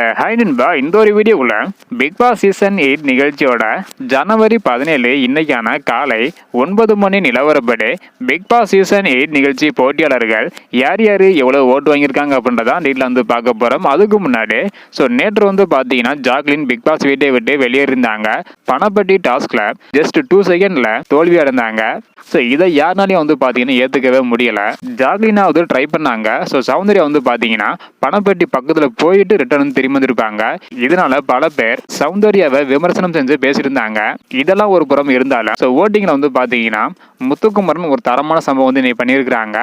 Hi நண்பா, இந்த ஒரு வீடியோவில் பிக் பாஸ் சீசன் 8 நிகழ்ச்சியோட ஜனவரி 17 இன்னைக்கான காலை 9 மணி நிலவரப்படி பிக் பாஸ் சீசன் 8 நிகழ்ச்சி போட்டியாளர்கள் யார் யார் எவ்வளோ ஓட்டு வாங்கியிருக்காங்க அப்படின்றதான் டீட்டில் வந்து பார்க்க போகிறோம். அதுக்கு முன்னாடி நேற்று வந்து பார்த்தீங்கன்னா ஜாக்லின் பிக் பாஸ் வீட்டை விட்டு வெளியேறிந்தாங்க. பணப்பட்டி டாஸ்கில் ஜஸ்ட் 2 செகண்டில் தோல்வி அடைந்தாங்க. இதை யாருனாலையும் வந்து பார்த்தீங்கன்னா ஏற்றுக்கவே முடியலை. ஜாக்லினாவது ட்ரை பண்ணாங்க. சௌந்தர்யா வந்து பார்த்தீங்கன்னா பணப்பட்டி பக்கத்தில் போயிட்டு ரிட்டர்ன் திரும்பி வந்திருப்பாங்க. இதனால பல பேர் சௌந்தர்யாவை விமர்சனம் செஞ்சு பேசியிருந்தாங்க. இதெல்லாம் ஒரு புறம் இருந்தாலும் ஓட்டிங்ல வந்து பார்த்தீங்கன்னா முத்துக்குமரன் ஒரு தரமான சம்பவம் வந்து நீ பண்ணியிருக்கிறாங்க.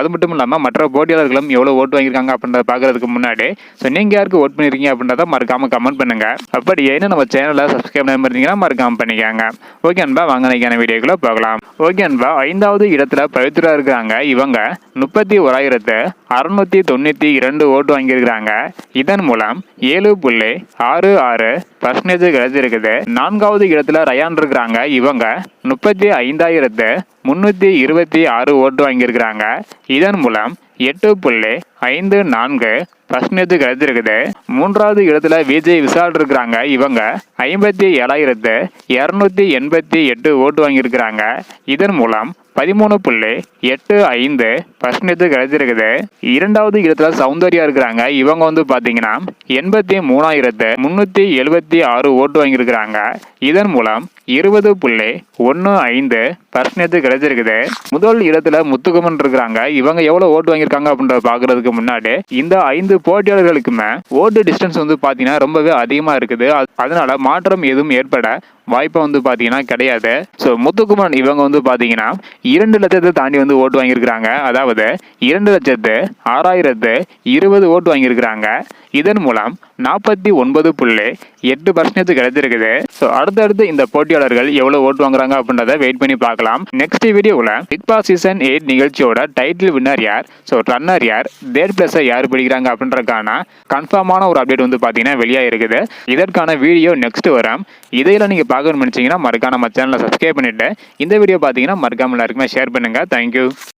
அது மட்டும் இல்லாமல் மற்ற போட்டியாளர்களும் எவ்வளோ ஓட்டு வாங்கியிருக்காங்க அப்படின்றத பார்க்கறதுக்கு முன்னாடி நீங்கள் யாருக்கு ஓட் பண்ணியிருக்கீங்க அப்படின்றத மறக்காம கமெண்ட் பண்ணுங்க. அப்படி என்ன நம்ம சேனலை சப்ஸ்கிரைப் பண்ணிருந்தீங்கன்னா மறக்காம பண்ணிக்காங்க. ஓகே அன்பா, வாங்க நினைக்கான வீடியோக்குள்ள போகலாம். ஓகே அன்பா, 5வது இடத்துல பவித்ரா இருக்கிறாங்க. இவங்க 31,692 ஓட்டு வாங்கியிருக்கிறாங்க. இதன் மூலம் 7.66% கிடைச்சிருக்குது. 4வது இடத்துல ரயான் இருக்கிறாங்க. இவங்க 35,326 ஓட்டு வாங்கியிருக்கிறாங்க. இதன் மூலம் 8.54% கிடைச்சிருக்குது. 3வது இடத்துல விஜய் விஷால் இருக்கிறாங்க. இவங்க 57,288 ஓட்டு வாங்கியிருக்கிறாங்க. இதன் மூலம் 13.85% கிடைச்சிருக்குது. 2வது இடத்துல சௌந்தர்யா இருக்கிறாங்க. இவங்க வந்து பாத்தீங்கன்னா 83,376 ஓட்டு வாங்கியிருக்கிறாங்க. இதன் மூலம் 20.15% கிடைச்சிருக்குது. முதல் இடத்துல முத்துக்குமரன் இருக்கிறாங்க. இவங்க எவ்வளவு ஓட்டு வாங்கியிருக்காங்க அப்படின்றத பாக்குறதுக்கு முன்னாடி இந்த 5 போட்டியாளர்களுக்குமே ஓட்டு டிஸ்டன்ஸ் வந்து பாத்தீங்கன்னா ரொம்பவே அதிகமா இருக்குது. அதனால மாற்றம் எதுவும் ஏற்பட வாய்ப்பை வந்து பாத்தீங்கன்னா கிடையாது. முத்துக்குமரன் இவங்க வந்து பாத்தீங்கன்னா 2 லட்சத்தை தாண்டி வந்து ஓட்டு வாங்கியிருக்கிறாங்க. அதாவது 2,06,020 ஓட்டு வாங்கியிருக்கிறாங்க. இதன் மூலம் 49.8% கிடைச்சிருக்குது. அடுத்தடுத்து இந்த போட்டியாளர்கள் எவ்வளவு ஓட்டு வாங்குறாங்க அப்படின்றத வெயிட் பண்ணி பார்க்கலாம். நெக்ஸ்ட் வீடியோவில் பிக் பாஸ் சீசன் 8 நிகழ்ச்சியோட டைட்டில் வின்னர் யார், ரன்னர் யார், தேர்ட் பிளேஸ் யார் பிடிக்கிறாங்க அப்படின்றதுக்கான கன்ஃபார்மான ஒரு அப்டேட் வந்து பாத்தீங்கன்னா வெளியாக இருக்குது. இதற்கான வீடியோ நெக்ஸ்ட் வரும். இதையெல்லாம் நீங்க பார்க்கணும்னு நினைச்சீங்கன்னா மறக்காம நம்ம சேனலை சப்ஸ்கிரைப் பண்ணிட்டு இந்த வீடியோ பார்த்தீங்கன்னா மறக்காம எல்லாருக்குமே ஷேர் பண்ணுங்க. தேங்க்யூ.